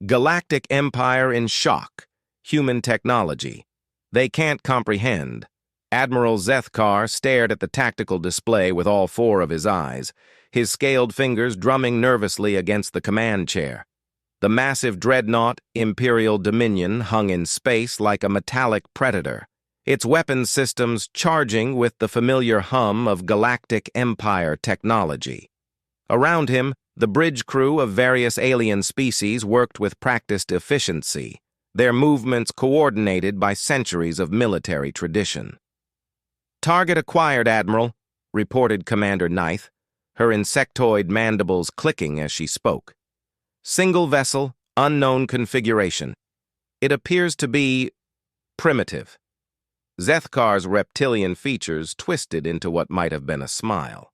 Galactic Empire in shock. Human technology. They can't comprehend. Admiral Zethkar stared at the tactical display with all four of his eyes, his scaled fingers drumming nervously against the command chair. The massive dreadnought, Imperial Dominion, hung in space like a metallic predator, its weapons systems charging with the familiar hum of Galactic Empire technology. Around him, the bridge crew of various alien species worked with practiced efficiency, their movements coordinated by centuries of military tradition. "Target acquired, Admiral," reported Commander Knight, her insectoid mandibles clicking as she spoke. "Single vessel, unknown configuration. It appears to be primitive." Zethkar's reptilian features twisted into what might have been a smile.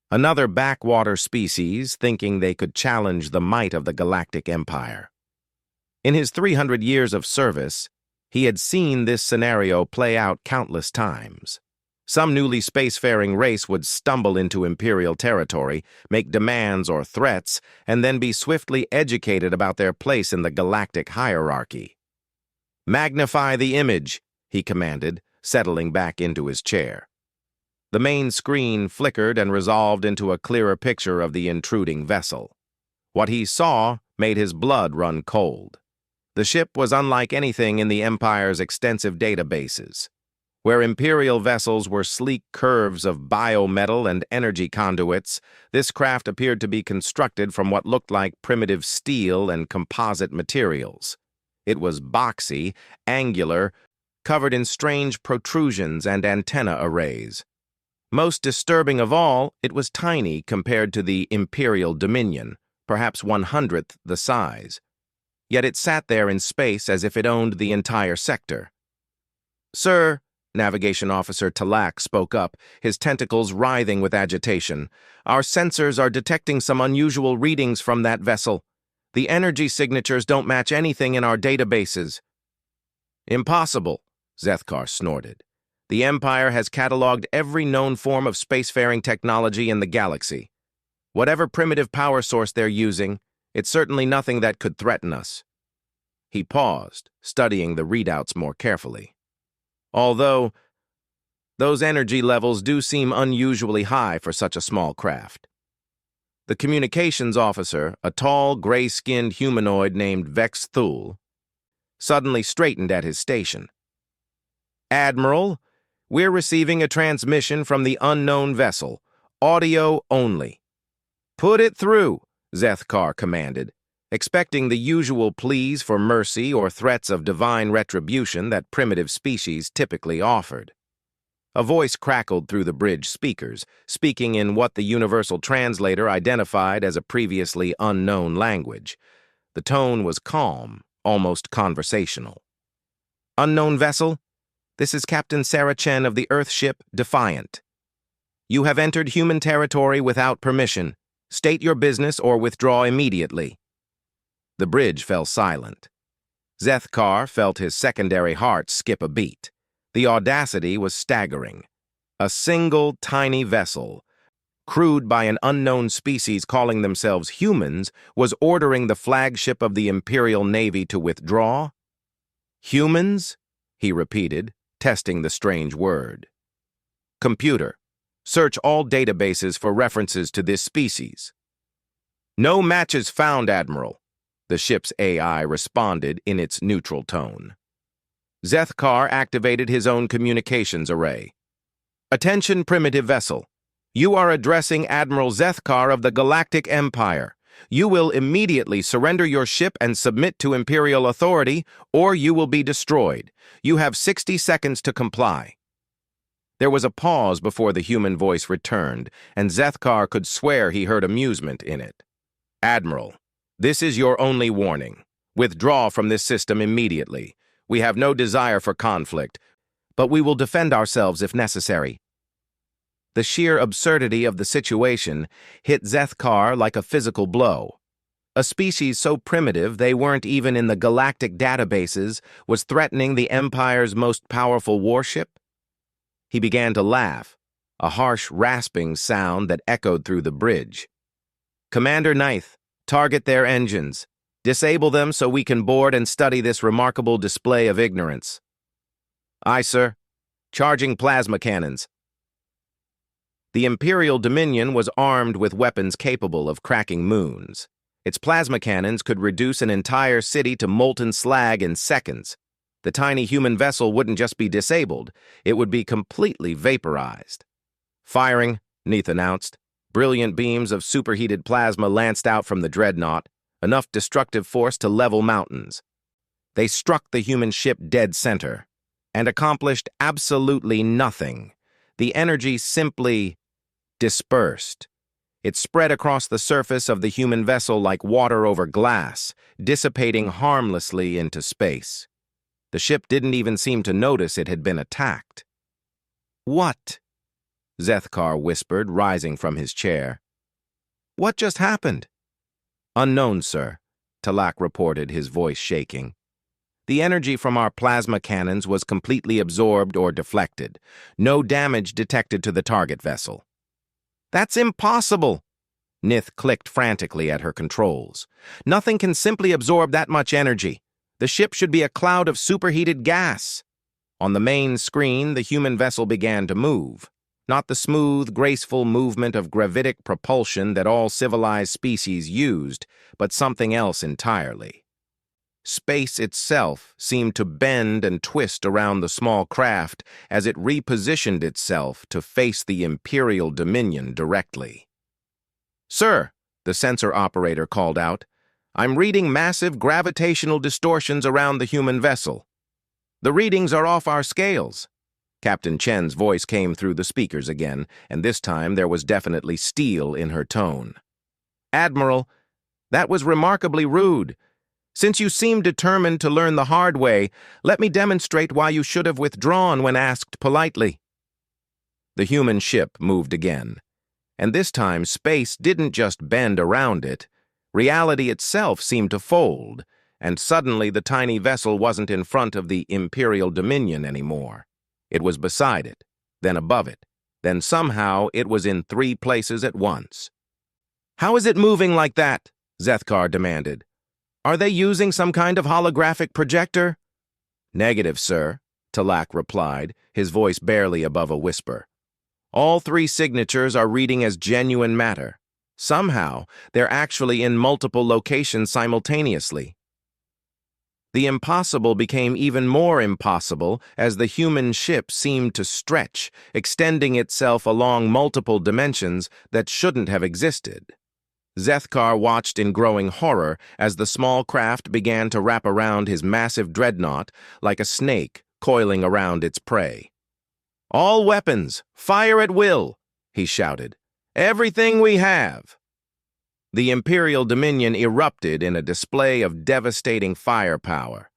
Another backwater species thinking they could challenge the might of the Galactic Empire. In his 300 years of service, he had seen this scenario play out countless times. Some newly spacefaring race would stumble into Imperial territory, make demands or threats, and then be swiftly educated about their place in the galactic hierarchy. "Magnify the image," he commanded, settling back into his chair. The main screen flickered and resolved into a clearer picture of the intruding vessel. What he saw made his blood run cold. The ship was unlike anything in the Empire's extensive databases. Where Imperial vessels were sleek curves of biometal and energy conduits, this craft appeared to be constructed from what looked like primitive steel and composite materials. It was boxy, angular, covered in strange protrusions and antenna arrays. Most disturbing of all, it was tiny compared to the Imperial Dominion, perhaps 1/100th the size. Yet it sat there in space as if it owned the entire sector. "Sir," Navigation Officer Talak spoke up, his tentacles writhing with agitation, "our sensors are detecting some unusual readings from that vessel. The energy signatures don't match anything in our databases." "Impossible," Zethkar snorted. "The Empire has cataloged every known form of spacefaring technology in the galaxy. Whatever primitive power source they're using, it's certainly nothing that could threaten us." He paused, studying the readouts more carefully. "Although, those energy levels do seem unusually high for such a small craft." The communications officer, a tall, gray-skinned humanoid named Vex Thul, suddenly straightened at his station. "Admiral, we're receiving a transmission from the unknown vessel. Audio only." "Put it through," Zethkar commanded, expecting the usual pleas for mercy or threats of divine retribution that primitive species typically offered. A voice crackled through the bridge speakers, speaking in what the universal translator identified as a previously unknown language. The tone was calm, almost conversational. "Unknown vessel? This is Captain Sarah Chen of the Earth ship Defiant. You have entered human territory without permission. State your business or withdraw immediately." The bridge fell silent. Zethkar felt his secondary heart skip a beat. The audacity was staggering. A single tiny vessel, crewed by an unknown species calling themselves humans, was ordering the flagship of the Imperial Navy to withdraw? "Humans?" he repeated, testing the strange word. "Computer, search all databases for references to this species." "No matches found, Admiral," the ship's AI responded in its neutral tone. Zethkar activated his own communications array. "Attention, primitive vessel. You are addressing Admiral Zethkar of the Galactic Empire. You will immediately surrender your ship and submit to Imperial authority, or you will be destroyed. You have 60 seconds to comply." There was a pause before the human voice returned, and Zethkar could swear he heard amusement in it. "Admiral, this is your only warning. Withdraw from this system immediately. We have no desire for conflict, but we will defend ourselves if necessary." The sheer absurdity of the situation hit Zethkar like a physical blow. A species so primitive they weren't even in the galactic databases was threatening the Empire's most powerful warship? He began to laugh, a harsh rasping sound that echoed through the bridge. "Commander Knight, target their engines. Disable them so we can board and study this remarkable display of ignorance. Aye, sir. Charging plasma cannons. The Imperial Dominion was armed with weapons capable of cracking moons. Its plasma cannons could reduce an entire city to molten slag in seconds. The tiny human vessel wouldn't just be disabled, it would be completely vaporized. Firing, Neith announced. Brilliant beams of superheated plasma lanced out from the dreadnought, enough destructive force to level mountains. They struck the human ship dead center, and accomplished absolutely nothing. The energy simply dispersed. It spread across the surface of the human vessel like water over glass, dissipating harmlessly into space. The ship didn't even seem to notice it had been attacked. "What?" Zethkar whispered, rising from his chair. "What just happened?" "Unknown, sir," Talak reported, his voice shaking. "The energy from our plasma cannons was completely absorbed or deflected. No damage detected to the target vessel." "That's impossible!" Nith clicked frantically at her controls. "Nothing can simply absorb that much energy. The ship should be a cloud of superheated gas." On the main screen, the human vessel began to move. Not the smooth, graceful movement of gravitic propulsion that all civilized species used, but something else entirely. Space itself seemed to bend and twist around the small craft as it repositioned itself to face the Imperial Dominion directly. "Sir," the sensor operator called out, "I'm reading massive gravitational distortions around the human vessel. The readings are off our scales." Captain Chen's voice came through the speakers again, and this time there was definitely steel in her tone. "Admiral, that was remarkably rude. Since you seem determined to learn the hard way, let me demonstrate why you should have withdrawn when asked politely." The human ship moved again, and this time space didn't just bend around it. Reality itself seemed to fold, and suddenly the tiny vessel wasn't in front of the Imperial Dominion anymore. It was beside it, then above it, then somehow it was in 3 places at once. "How is it moving like that?" Zethkar demanded. "Are they using some kind of holographic projector?" "Negative, sir," Talak replied, his voice barely above a whisper. "All 3 signatures are reading as genuine matter. Somehow, they're actually in multiple locations simultaneously." The impossible became even more impossible as the human ship seemed to stretch, extending itself along multiple dimensions that shouldn't have existed. Zethkar watched in growing horror as the small craft began to wrap around his massive dreadnought like a snake coiling around its prey. "All weapons, fire at will," he shouted. "Everything we have." The Imperial Dominion erupted in a display of devastating firepower.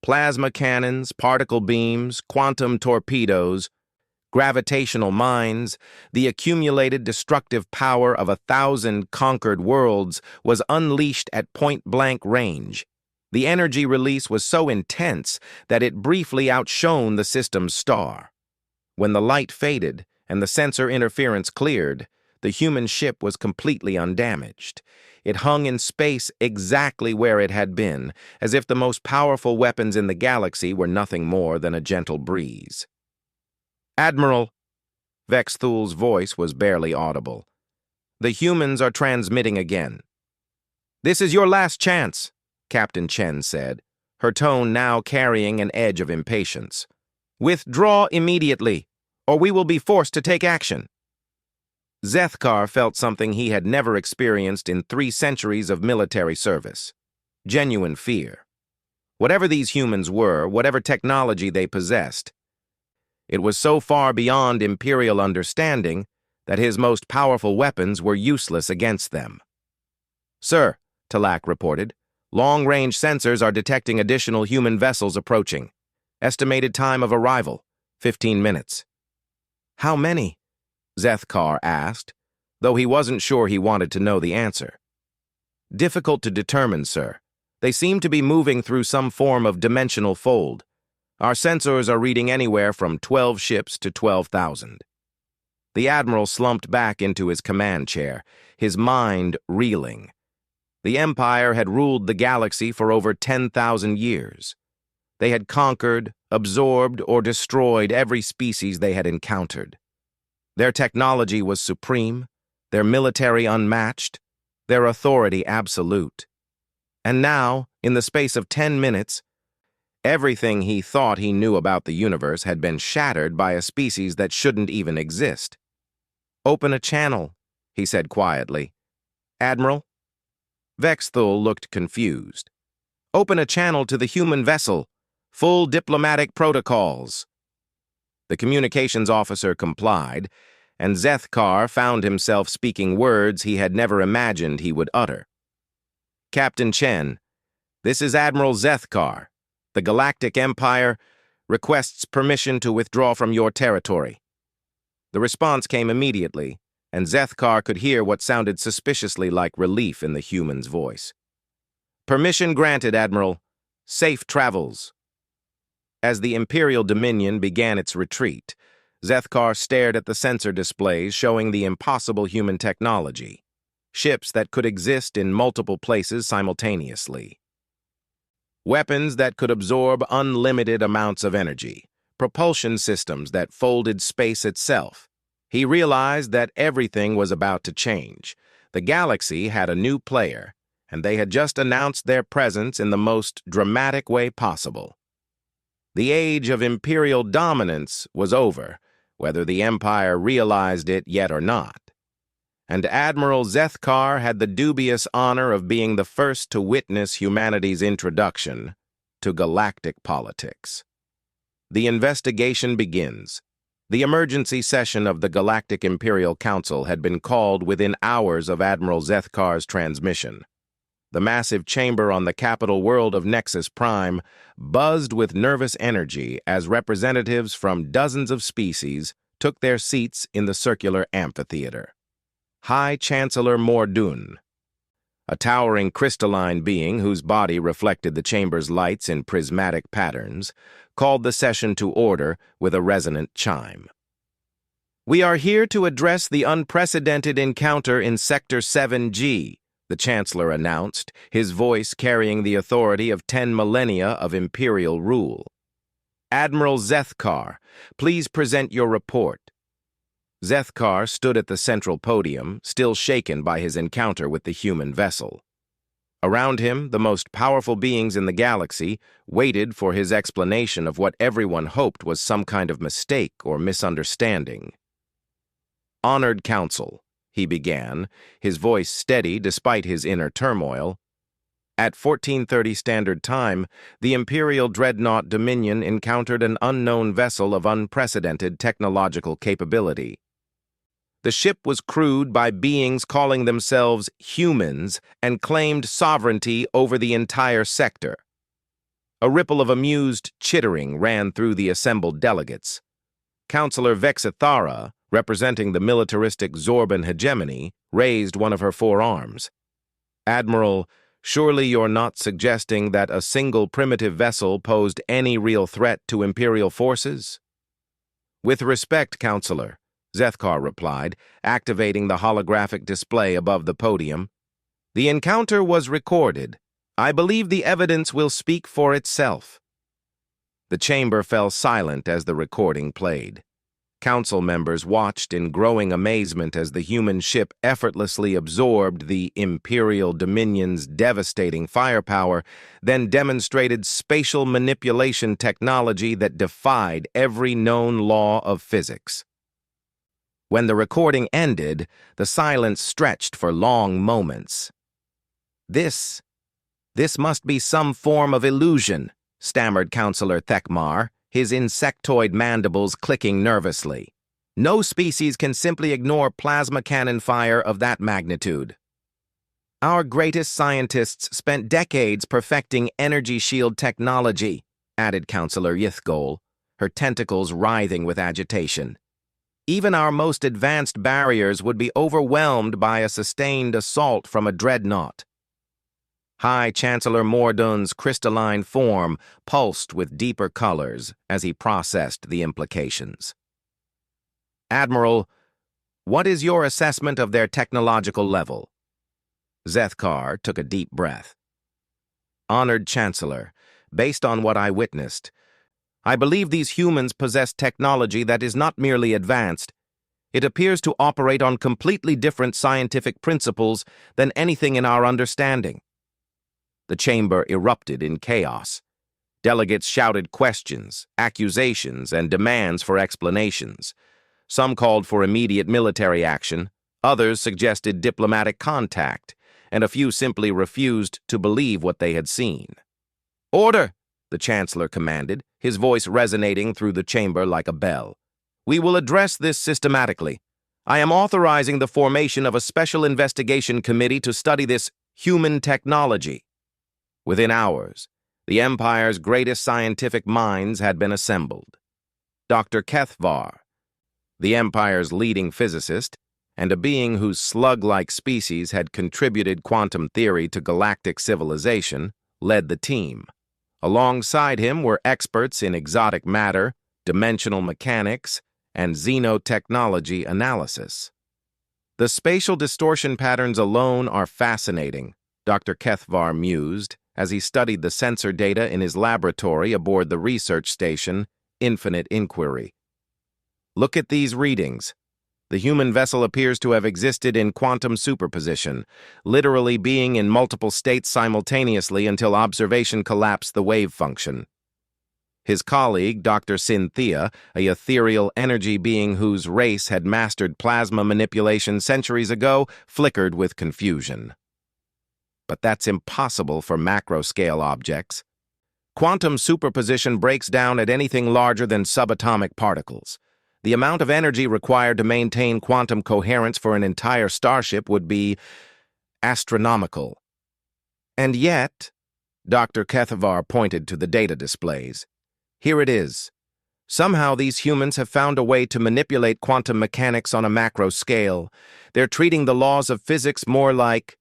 Plasma cannons, particle beams, quantum torpedoes, gravitational mines, the accumulated destructive power of 1,000 conquered worlds was unleashed at point-blank range. The energy release was so intense that it briefly outshone the system's star. When the light faded and the sensor interference cleared, the human ship was completely undamaged. It hung in space exactly where it had been, as if the most powerful weapons in the galaxy were nothing more than a gentle breeze. "Admiral," Vexthul's voice was barely audible. "The humans are transmitting again." "This is your last chance," Captain Chen said, her tone now carrying an edge of impatience. "Withdraw immediately, or we will be forced to take action." Zethkar felt something he had never experienced in 3 centuries of military service. Genuine fear. Whatever these humans were, whatever technology they possessed, it was so far beyond Imperial understanding that his most powerful weapons were useless against them. "Sir," Talak reported, "long-range sensors are detecting additional human vessels approaching. Estimated time of arrival, 15 minutes. "How many?" Zethkar asked, though he wasn't sure he wanted to know the answer. "Difficult to determine, sir. They seem to be moving through some form of dimensional fold. Our sensors are reading anywhere from 12 ships to 12,000. The Admiral slumped back into his command chair, his mind reeling. The Empire had ruled the galaxy for over 10,000 years. They had conquered, absorbed, or destroyed every species they had encountered. Their technology was supreme, their military unmatched, their authority absolute. And now, in the space of 10 minutes, everything he thought he knew about the universe had been shattered by a species that shouldn't even exist. "Open a channel," he said quietly. "Admiral?" Vexthul looked confused. "Open a channel to the human vessel. Full diplomatic protocols." The communications officer complied, and Zethkar found himself speaking words he had never imagined he would utter. "Captain Chen, this is Admiral Zethkar. The Galactic Empire requests permission to withdraw from your territory." The response came immediately, and Zethkar could hear what sounded suspiciously like relief in the human's voice. "Permission granted, Admiral. Safe travels." As the Imperial Dominion began its retreat, Zethkar stared at the sensor displays showing the impossible human technology, ships that could exist in multiple places simultaneously. Weapons that could absorb unlimited amounts of energy, propulsion systems that folded space itself. He realized that everything was about to change. The galaxy had a new player, and they had just announced their presence in the most dramatic way possible. The age of imperial dominance was over, whether the Empire realized it yet or not. And Admiral Zethkar had the dubious honor of being the first to witness humanity's introduction to galactic politics. The investigation begins. The emergency session of the Galactic Imperial Council had been called within hours of Admiral Zethkar's transmission. The massive chamber on the capital world of Nexus Prime buzzed with nervous energy as representatives from dozens of species took their seats in the circular amphitheater. High Chancellor Mordun, a towering crystalline being whose body reflected the chamber's lights in prismatic patterns, called the session to order with a resonant chime. "We are here to address the unprecedented encounter in Sector 7G, the Chancellor announced, his voice carrying the authority of 10 millennia of imperial rule. "Admiral Zethkar, please present your report." Zethkar stood at the central podium, still shaken by his encounter with the human vessel. Around him, the most powerful beings in the galaxy waited for his explanation of what everyone hoped was some kind of mistake or misunderstanding. "Honored Council," he began, his voice steady despite his inner turmoil. "At 1430 Standard Time, the Imperial Dreadnought Dominion encountered an unknown vessel of unprecedented technological capability. The ship was crewed by beings calling themselves humans and claimed sovereignty over the entire sector." A ripple of amused chittering ran through the assembled delegates. Councillor Vexithara, representing the militaristic Zorban hegemony, raised one of her forearms. "Admiral, surely you're not suggesting that a single primitive vessel posed any real threat to Imperial forces?" "With respect, Councillor," Zethkar replied, activating the holographic display above the podium. "The encounter was recorded. I believe the evidence will speak for itself." The chamber fell silent as the recording played. Council members watched in growing amazement as the human ship effortlessly absorbed the Imperial Dominion's devastating firepower, then demonstrated spatial manipulation technology that defied every known law of physics. When the recording ended, the silence stretched for long moments. This must be some form of illusion," stammered Councillor Thekmar, his insectoid mandibles clicking nervously. "No species can simply ignore plasma cannon fire of that magnitude." "Our greatest scientists spent decades perfecting energy shield technology," added Councillor Yithgol, her tentacles writhing with agitation. "Even our most advanced barriers would be overwhelmed by a sustained assault from a dreadnought." High Chancellor Mordun's crystalline form pulsed with deeper colors as he processed the implications. "Admiral, what is your assessment of their technological level?" Zethkar took a deep breath. Honored Chancellor, based on what I witnessed, I believe these humans possess technology that is not merely advanced. It appears to operate on completely different scientific principles than anything in our understanding. The chamber erupted in chaos. Delegates shouted questions, accusations, and demands for explanations. Some called for immediate military action, others suggested diplomatic contact, and a few simply refused to believe what they had seen. "Order!" the Chancellor commanded, his voice resonating through the chamber like a bell. "We will address this systematically. I am authorizing the formation of a special investigation committee to study this human technology." Within hours, the Empire's greatest scientific minds had been assembled. Dr. Kethvar, the Empire's leading physicist, and a being whose slug-like species had contributed quantum theory to galactic civilization, led the team. Alongside him were experts in exotic matter, dimensional mechanics, and xenotechnology analysis. "The spatial distortion patterns alone are fascinating," Dr. Kethvar mused as he studied the sensor data in his laboratory aboard the research station, Infinite Inquiry. "Look at these readings. The human vessel appears to have existed in quantum superposition, literally being in multiple states simultaneously until observation collapsed the wave function." His colleague, Dr. Cynthia, a ethereal energy being whose race had mastered plasma manipulation centuries ago, flickered with confusion. "But that's impossible for macro-scale objects. Quantum superposition breaks down at anything larger than subatomic particles. The amount of energy required to maintain quantum coherence for an entire starship would be astronomical." And yet, Dr. Kethvar pointed to the data displays. "Here it is. Somehow these humans have found a way to manipulate quantum mechanics on a macro scale. They're treating the laws of physics more like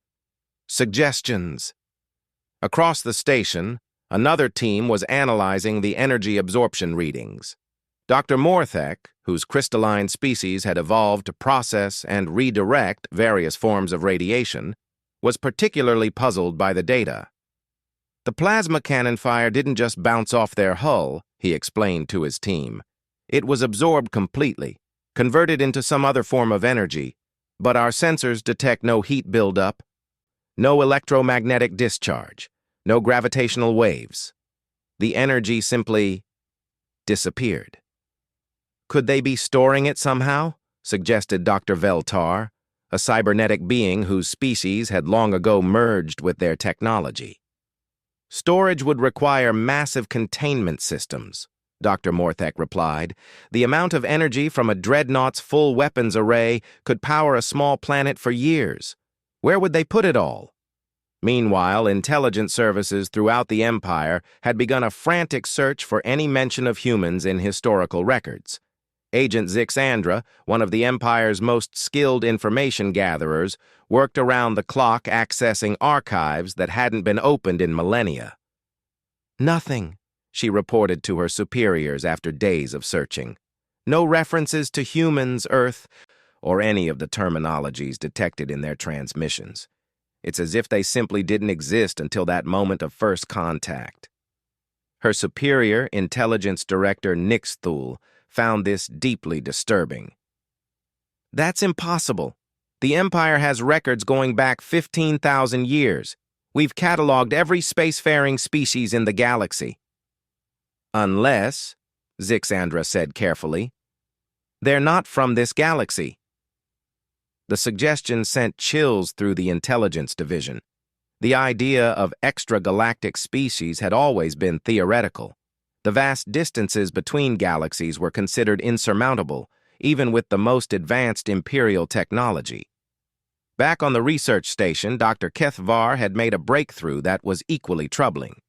suggestions." Across the station, another team was analyzing the energy absorption readings. Dr. Morthek, whose crystalline species had evolved to process and redirect various forms of radiation, was particularly puzzled by the data. "The plasma cannon fire didn't just bounce off their hull," he explained to his team. "It was absorbed completely, converted into some other form of energy, but our sensors detect no heat buildup, no electromagnetic discharge, no gravitational waves. The energy simply disappeared." "Could they be storing it somehow?" suggested Dr. Veltar, a cybernetic being whose species had long ago merged with their technology. "Storage would require massive containment systems," Dr. Morthek replied. "The amount of energy from a dreadnought's full weapons array could power a small planet for years. Where would they put it all?" Meanwhile, intelligence services throughout the Empire had begun a frantic search for any mention of humans in historical records. Agent Zixandra, one of the Empire's most skilled information gatherers, worked around the clock accessing archives that hadn't been opened in millennia. "Nothing," she reported to her superiors after days of searching. "No references to humans, Earth, or any of the terminologies detected in their transmissions. It's as if they simply didn't exist until that moment of first contact." Her superior, Intelligence Director Nixthul, found this deeply disturbing. "That's impossible. The Empire has records going back 15,000 years. We've cataloged every spacefaring species in the galaxy." "Unless," Zixandra said carefully, "they're not from this galaxy." The suggestion sent chills through the intelligence division. The idea of extragalactic species had always been theoretical. The vast distances between galaxies were considered insurmountable, even with the most advanced Imperial technology. Back on the research station, Dr. Kethvar had made a breakthrough that was equally troubling.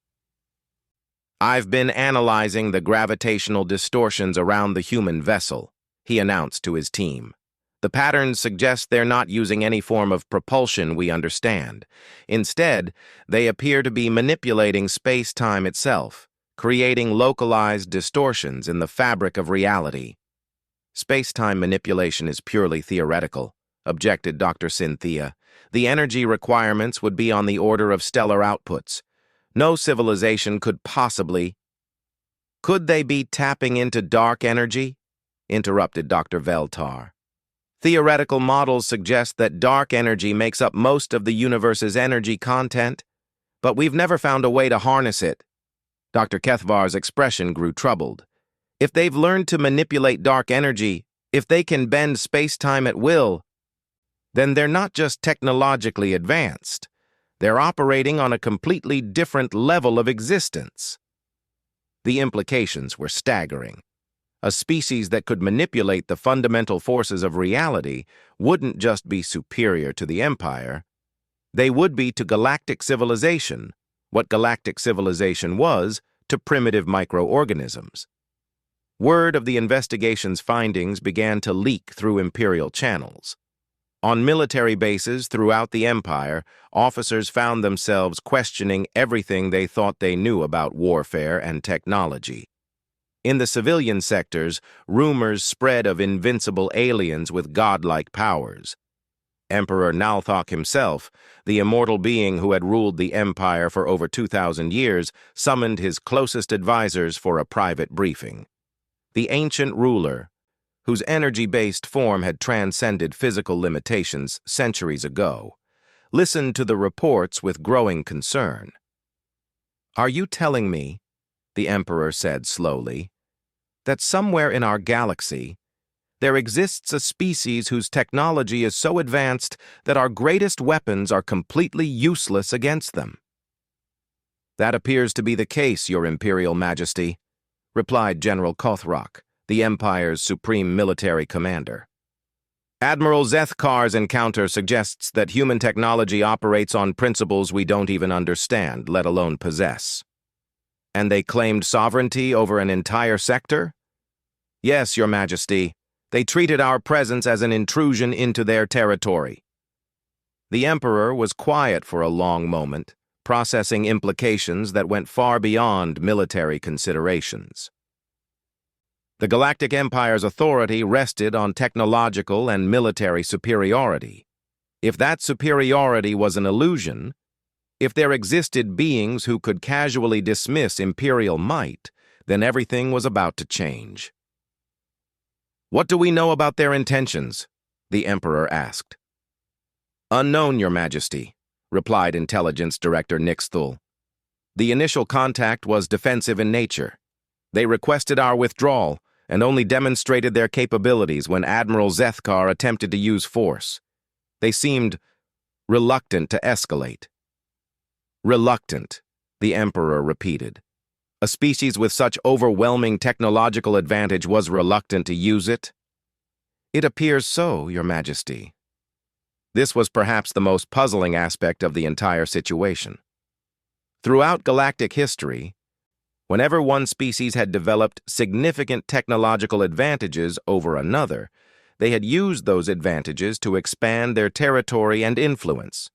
"I've been analyzing the gravitational distortions around the human vessel," he announced to his team. "The patterns suggest they're not using any form of propulsion we understand. Instead, they appear to be manipulating space-time itself, creating localized distortions in the fabric of reality." "Space-time manipulation is purely theoretical," objected Dr. Cynthia. The energy requirements would be on the order of stellar outputs. No civilization could possibly— "Could they be tapping into dark energy?" interrupted Dr. Veltar. "Theoretical models suggest that dark energy makes up most of the universe's energy content, but we've never found a way to harness it." Dr. Kethvar's expression grew troubled. "If they've learned to manipulate dark energy, if they can bend space-time at will, then they're not just technologically advanced. They're operating on a completely different level of existence." The implications were staggering. A species that could manipulate the fundamental forces of reality wouldn't just be superior to the Empire. They would be to galactic civilization what galactic civilization was to primitive microorganisms. Word of the investigation's findings began to leak through Imperial channels. On military bases throughout the Empire, officers found themselves questioning everything they thought they knew about warfare and technology. In the civilian sectors, rumors spread of invincible aliens with godlike powers. Emperor Nalthok himself, the immortal being who had ruled the Empire for over 2,000 years, summoned his closest advisors for a private briefing. The ancient ruler, whose energy-based form had transcended physical limitations centuries ago, listened to the reports with growing concern. "Are you telling me," the Emperor said slowly, "that somewhere in our galaxy there exists a species whose technology is so advanced that our greatest weapons are completely useless against them?" "That appears to be the case, Your Imperial Majesty," replied General Kothrak, the Empire's supreme military commander. "Admiral Zethkar's encounter suggests that human technology operates on principles we don't even understand, let alone possess." "And they claimed sovereignty over an entire sector?" "Yes, Your Majesty. They treated our presence as an intrusion into their territory." The Emperor was quiet for a long moment, processing implications that went far beyond military considerations. The Galactic Empire's authority rested on technological and military superiority. If that superiority was an illusion, if there existed beings who could casually dismiss imperial might, then everything was about to change. "What do we know about their intentions?" the Emperor asked. "Unknown, Your Majesty," replied Intelligence Director Nixthul. "The initial contact was defensive in nature. They requested our withdrawal and only demonstrated their capabilities when Admiral Zethkar attempted to use force. They seemed reluctant to escalate." "Reluctant," the Emperor repeated. "A species with such overwhelming technological advantage was reluctant to use it?" "It appears so, Your Majesty." This was perhaps the most puzzling aspect of the entire situation. Throughout galactic history, whenever one species had developed significant technological advantages over another, they had used those advantages to expand their territory and influence.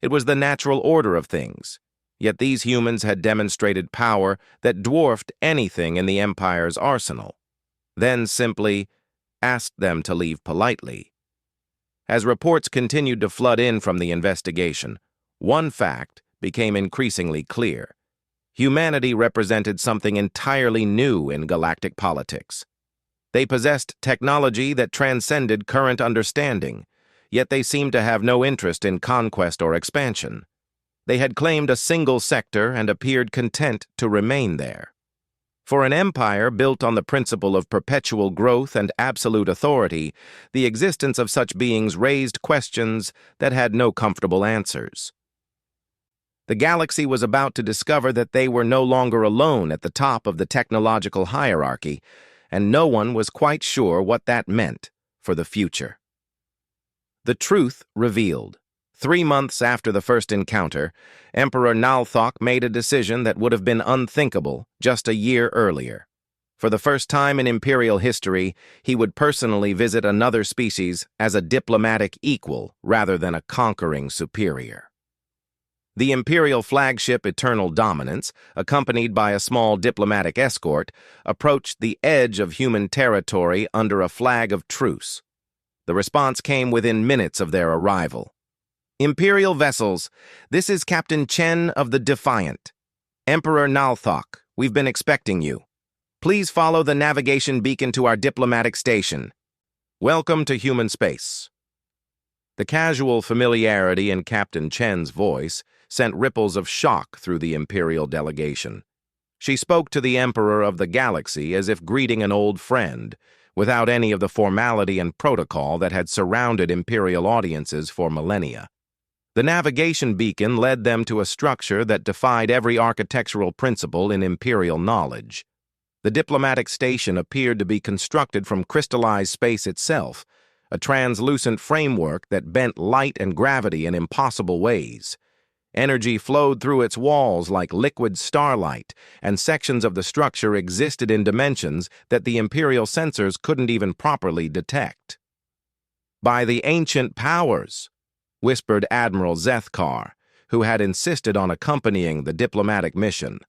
It was the natural order of things. Yet these humans had demonstrated power that dwarfed anything in the Empire's arsenal, then simply asked them to leave politely. As reports continued to flood in from the investigation, one fact became increasingly clear. Humanity represented something entirely new in galactic politics. They possessed technology that transcended current understanding, yet they seemed to have no interest in conquest or expansion. They had claimed a single sector and appeared content to remain there. For an empire built on the principle of perpetual growth and absolute authority, the existence of such beings raised questions that had no comfortable answers. The galaxy was about to discover that they were no longer alone at the top of the technological hierarchy, and no one was quite sure what that meant for the future. The truth revealed. 3 months after the first encounter, Emperor Nalthok made a decision that would have been unthinkable just a year earlier. For the first time in Imperial history, he would personally visit another species as a diplomatic equal rather than a conquering superior. The Imperial flagship Eternal Dominance, accompanied by a small diplomatic escort, approached the edge of human territory under a flag of truce. The response came within minutes of their arrival. Imperial vessels, this is Captain Chen of the Defiant. Emperor Nalthok, we've been expecting you. Please follow the navigation beacon to our diplomatic station. Welcome to human space. The casual familiarity in Captain Chen's voice sent ripples of shock through the Imperial delegation. She spoke to the Emperor of the Galaxy as if greeting an old friend, without any of the formality and protocol that had surrounded Imperial audiences for millennia. The navigation beacon led them to a structure that defied every architectural principle in Imperial knowledge. The diplomatic station appeared to be constructed from crystallized space itself, a translucent framework that bent light and gravity in impossible ways. Energy flowed through its walls like liquid starlight, and sections of the structure existed in dimensions that the Imperial sensors couldn't even properly detect. "By the ancient powers," whispered Admiral Zethkar, who had insisted on accompanying the diplomatic mission.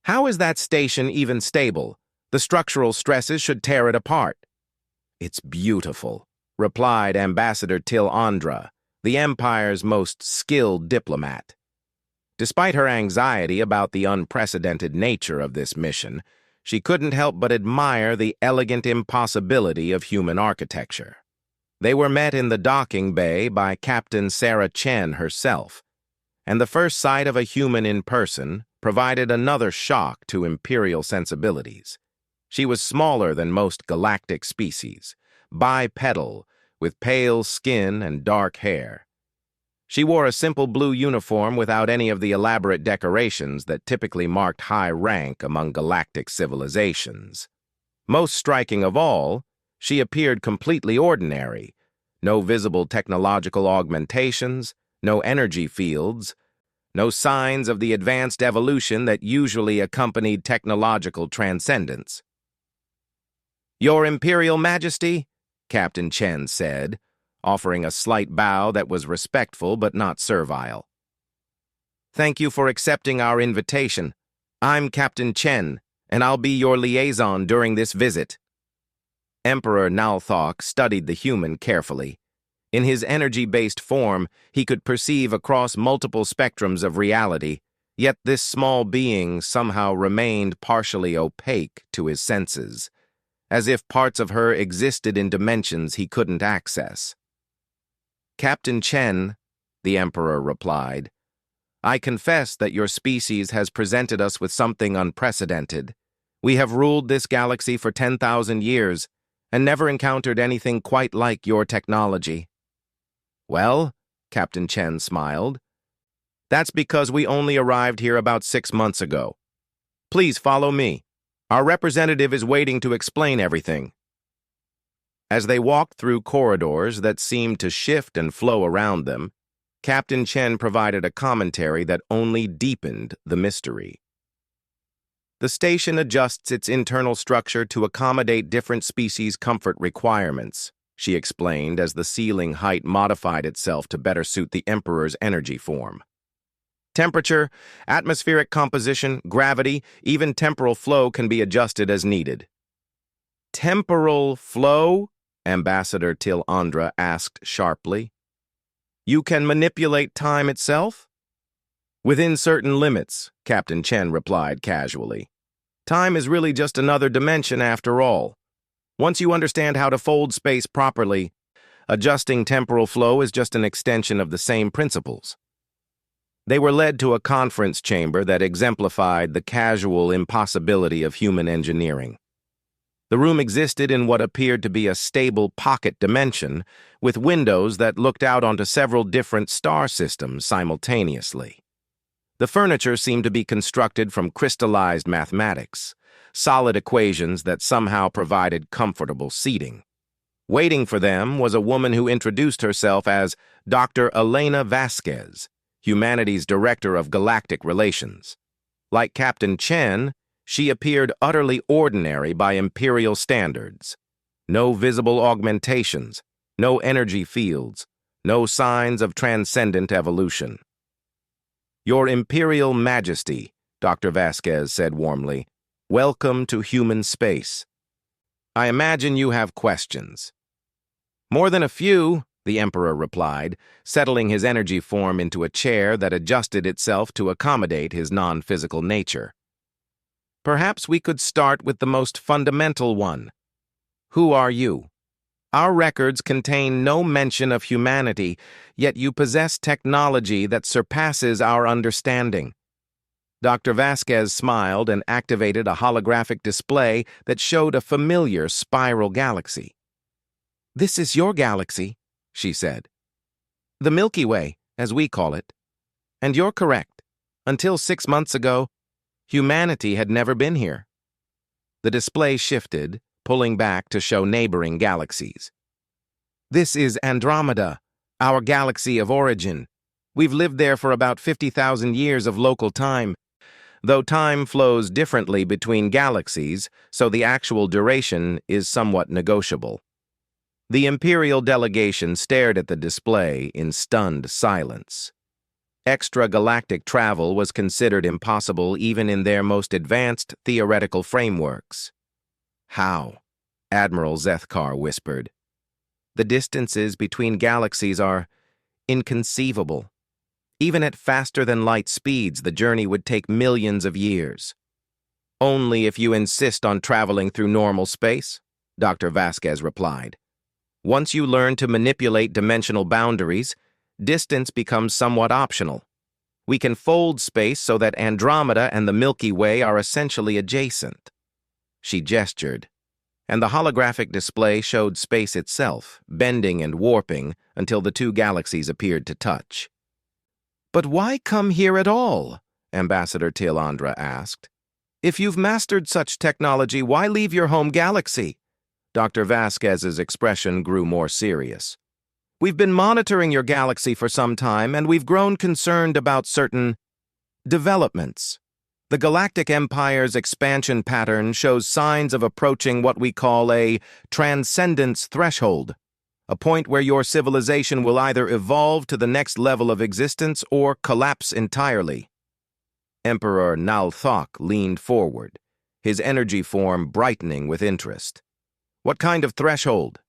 "How is that station even stable? The structural stresses should tear it apart." "It's beautiful," replied Ambassador Til Andra, the Empire's most skilled diplomat. Despite her anxiety about the unprecedented nature of this mission, she couldn't help but admire the elegant impossibility of human architecture. They were met in the docking bay by Captain Sarah Chen herself, and the first sight of a human in person provided another shock to Imperial sensibilities. She was smaller than most galactic species, bipedal, with pale skin and dark hair. She wore a simple blue uniform without any of the elaborate decorations that typically marked high rank among galactic civilizations. Most striking of all, she appeared completely ordinary. No visible technological augmentations, no energy fields, no signs of the advanced evolution that usually accompanied technological transcendence. "Your Imperial Majesty," Captain Chen said, offering a slight bow that was respectful but not servile. "Thank you for accepting our invitation. I'm Captain Chen, and I'll be your liaison during this visit." Emperor Nalthok studied the human carefully. In his energy-based form, he could perceive across multiple spectrums of reality, yet this small being somehow remained partially opaque to his senses, as if parts of her existed in dimensions he couldn't access. "Captain Chen," the Emperor replied, "I confess that your species has presented us with something unprecedented. We have ruled this galaxy for 10,000 years, and never encountered anything quite like your technology." "Well," Captain Chen smiled, "that's because we only arrived here about 6 months ago. Please follow me. Our representative is waiting to explain everything." As they walked through corridors that seemed to shift and flow around them, Captain Chen provided a commentary that only deepened the mystery. "The station adjusts its internal structure to accommodate different species' comfort requirements," she explained as the ceiling height modified itself to better suit the Emperor's energy form. "Temperature, atmospheric composition, gravity, even temporal flow can be adjusted as needed." "Temporal flow?" Ambassador Til Andra asked sharply. "You can manipulate time itself?" "Within certain limits," Captain Chen replied casually. "Time is really just another dimension after all. Once you understand how to fold space properly, adjusting temporal flow is just an extension of the same principles." They were led to a conference chamber that exemplified the casual impossibility of human engineering. The room existed in what appeared to be a stable pocket dimension, with windows that looked out onto several different star systems simultaneously. The furniture seemed to be constructed from crystallized mathematics, solid equations that somehow provided comfortable seating. Waiting for them was a woman who introduced herself as Dr. Elena Vasquez, Humanities Director of Galactic Relations. Like Captain Chen, she appeared utterly ordinary by Imperial standards. No visible augmentations, no energy fields, no signs of transcendent evolution. "Your Imperial Majesty," Dr. Vasquez said warmly, "welcome to human space. I imagine you have questions." "More than a few," the Emperor replied, settling his energy form into a chair that adjusted itself to accommodate his non-physical nature. Perhaps we could start with the most fundamental one. Who are you? Our records contain no mention of humanity, yet you possess technology that surpasses our understanding. Dr. Vasquez smiled and activated a holographic display that showed a familiar spiral galaxy. "This is your galaxy," she said. "The Milky Way, as we call it. And you're correct. Until 6 months ago, humanity had never been here." The display shifted, pulling back to show neighboring galaxies. "This is Andromeda, our galaxy of origin. We've lived there for about 50,000 years of local time, though time flows differently between galaxies, so the actual duration is somewhat negotiable." The Imperial delegation stared at the display in stunned silence. Extragalactic travel was considered impossible even in their most advanced theoretical frameworks. "How?" Admiral Zethkar whispered. "The distances between galaxies are inconceivable. Even at faster-than-light speeds, the journey would take millions of years." "Only if you insist on traveling through normal space," Dr. Vasquez replied. "Once you learn to manipulate dimensional boundaries, distance becomes somewhat optional. We can fold space so that Andromeda and the Milky Way are essentially adjacent." She gestured, and the holographic display showed space itself, bending and warping until the two galaxies appeared to touch. "But why come here at all?" Ambassador Tilandra asked. "If you've mastered such technology, why leave your home galaxy?" Dr. Vasquez's expression grew more serious. "We've been monitoring your galaxy for some time, and we've grown concerned about certain developments. The Galactic Empire's expansion pattern shows signs of approaching what we call a transcendence threshold, a point where your civilization will either evolve to the next level of existence or collapse entirely." Emperor Nalthok leaned forward, his energy form brightening with interest. "What kind of threshold?"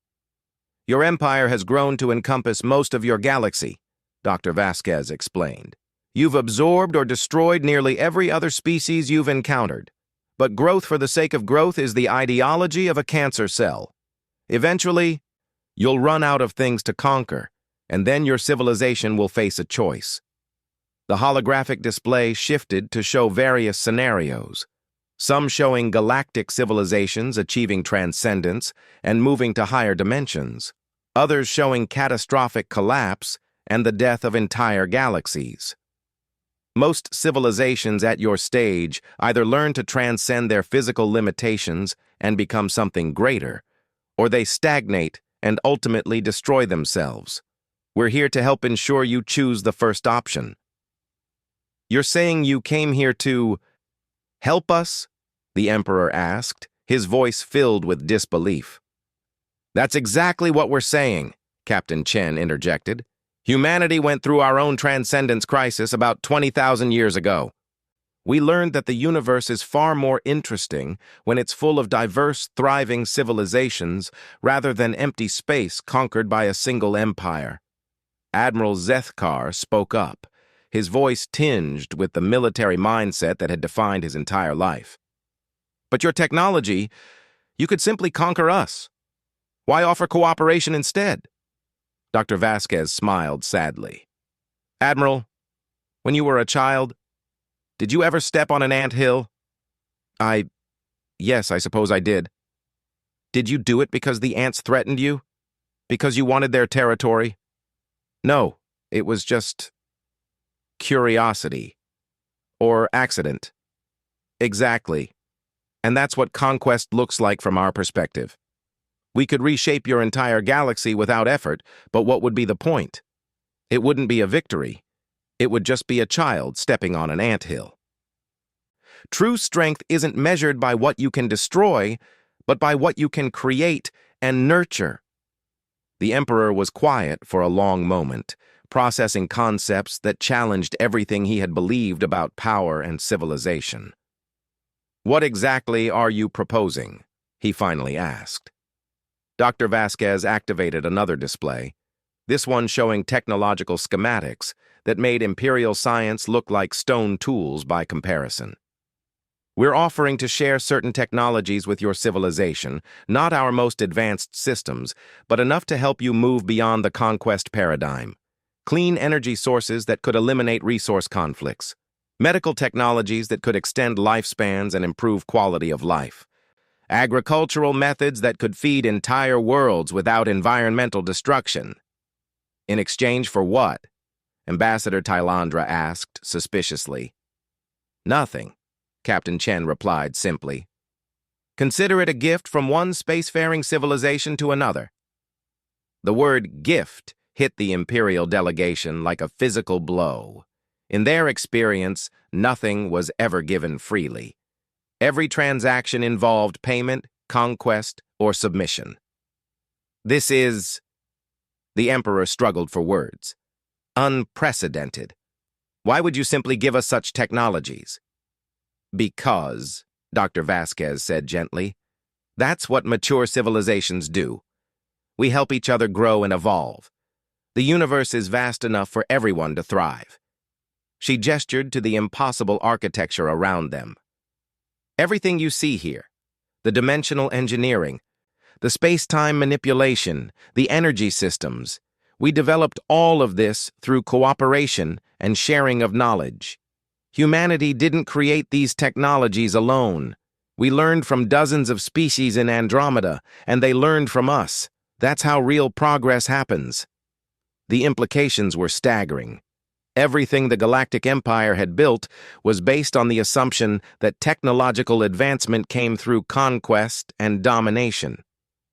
"Your empire has grown to encompass most of your galaxy," Dr. Vasquez explained. "You've absorbed or destroyed nearly every other species you've encountered. But growth for the sake of growth is the ideology of a cancer cell. Eventually, you'll run out of things to conquer, and then your civilization will face a choice." The holographic display shifted to show various scenarios, some showing galactic civilizations achieving transcendence and moving to higher dimensions, others showing catastrophic collapse and the death of entire galaxies. Most civilizations at your stage either learn to transcend their physical limitations and become something greater, or they stagnate and ultimately destroy themselves. We're here to help ensure you choose the first option. "You're saying you came here to help us?" the Emperor asked, his voice filled with disbelief. "That's exactly what we're saying," Captain Chen interjected. "Humanity went through our own transcendence crisis about 20,000 years ago. We learned that the universe is far more interesting when it's full of diverse, thriving civilizations rather than empty space conquered by a single empire." Admiral Zethkar spoke up, his voice tinged with the military mindset that had defined his entire life. "But your technology, you could simply conquer us. Why offer cooperation instead?" Dr. Vasquez smiled sadly. "Admiral, when you were a child, did you ever step on an anthill?" Yes, I suppose I did." "Did you do it because the ants threatened you? Because you wanted their territory?" "No, it was just curiosity. Or accident." "Exactly. And that's what conquest looks like from our perspective. We could reshape your entire galaxy without effort, but what would be the point? It wouldn't be a victory. It would just be a child stepping on an anthill." "True strength isn't measured by what you can destroy, but by what you can create and nurture." The Emperor was quiet for a long moment, processing concepts that challenged everything he had believed about power and civilization. "What exactly are you proposing?" he finally asked. Dr. Vasquez activated another display, this one showing technological schematics that made Imperial science look like stone tools by comparison. We're offering to share certain technologies with your civilization, not our most advanced systems, but enough to help you move beyond the conquest paradigm. Clean energy sources that could eliminate resource conflicts. Medical technologies that could extend lifespans and improve quality of life. Agricultural methods that could feed entire worlds without environmental destruction. In exchange for what? Ambassador Tylandra asked suspiciously. Nothing, Captain Chen replied simply. Consider it a gift from one spacefaring civilization to another. The word gift hit the Imperial delegation like a physical blow. In their experience, nothing was ever given freely. Every transaction involved payment, conquest, or submission. This is... The Emperor struggled for words. Unprecedented. Why would you simply give us such technologies? Because, Dr. Vasquez said gently, that's what mature civilizations do. We help each other grow and evolve. The universe is vast enough for everyone to thrive. She gestured to the impossible architecture around them. Everything you see here, the dimensional engineering, the space-time manipulation, the energy systems, we developed all of this through cooperation and sharing of knowledge. Humanity didn't create these technologies alone. We learned from dozens of species in Andromeda, and they learned from us. That's how real progress happens. The implications were staggering. Everything the Galactic Empire had built was based on the assumption that technological advancement came through conquest and domination.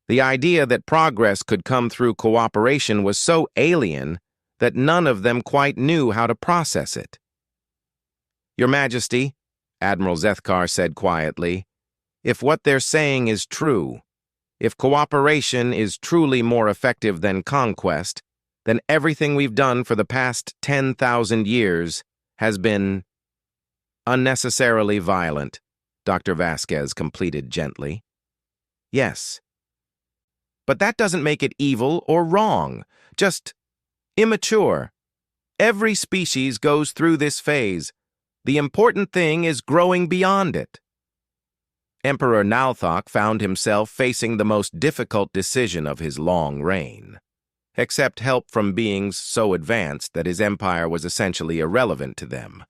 The idea that progress could come through cooperation was so alien that none of them quite knew how to process it. Your Majesty, Admiral Zethkar said quietly, if what they're saying is true, if cooperation is truly more effective than conquest, then everything we've done for the past 10,000 years has been unnecessarily violent, Dr. Vasquez completed gently. Yes. But that doesn't make it evil or wrong, just immature. Every species goes through this phase. The important thing is growing beyond it. Emperor Nalthok found himself facing the most difficult decision of his long reign. Accept help from beings so advanced that his empire was essentially irrelevant to them,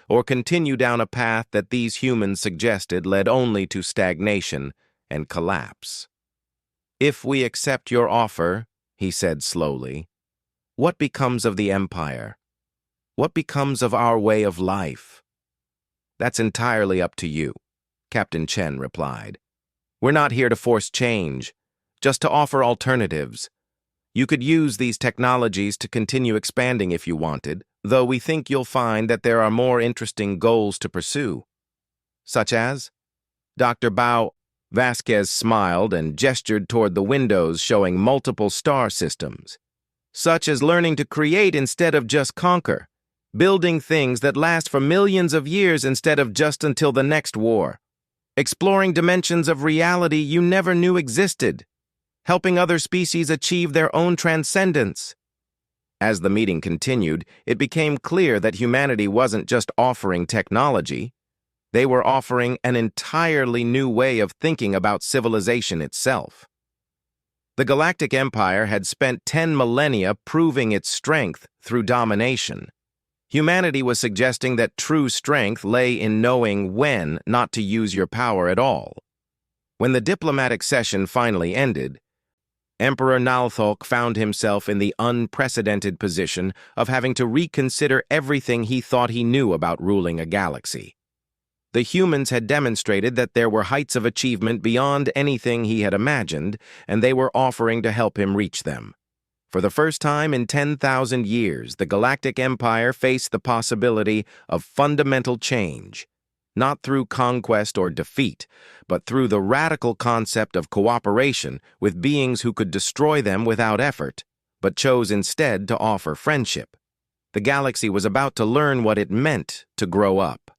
or continue down a path that these humans suggested led only to stagnation and collapse. If we accept your offer, he said slowly, what becomes of the empire? What becomes of our way of life? That's entirely up to you, Captain Chen replied. We're not here to force change, just to offer alternatives. You could use these technologies to continue expanding if you wanted, though we think you'll find that there are more interesting goals to pursue. Such as? Dr. Bao Vasquez smiled and gestured toward the windows showing multiple star systems. Such as learning to create instead of just conquer, building things that last for millions of years instead of just until the next war, exploring dimensions of reality you never knew existed, helping other species achieve their own transcendence. As the meeting continued, it became clear that humanity wasn't just offering technology. They were offering an entirely new way of thinking about civilization itself. The Galactic Empire had spent 10 millennia proving its strength through domination. Humanity was suggesting that true strength lay in knowing when not to use your power at all. When the diplomatic session finally ended, Emperor Nalthok found himself in the unprecedented position of having to reconsider everything he thought he knew about ruling a galaxy. The humans had demonstrated that there were heights of achievement beyond anything he had imagined, and they were offering to help him reach them. For the first time in 10,000 years, the Galactic Empire faced the possibility of fundamental change, not through conquest or defeat, but through the radical concept of cooperation with beings who could destroy them without effort, but chose instead to offer friendship. The galaxy was about to learn what it meant to grow up.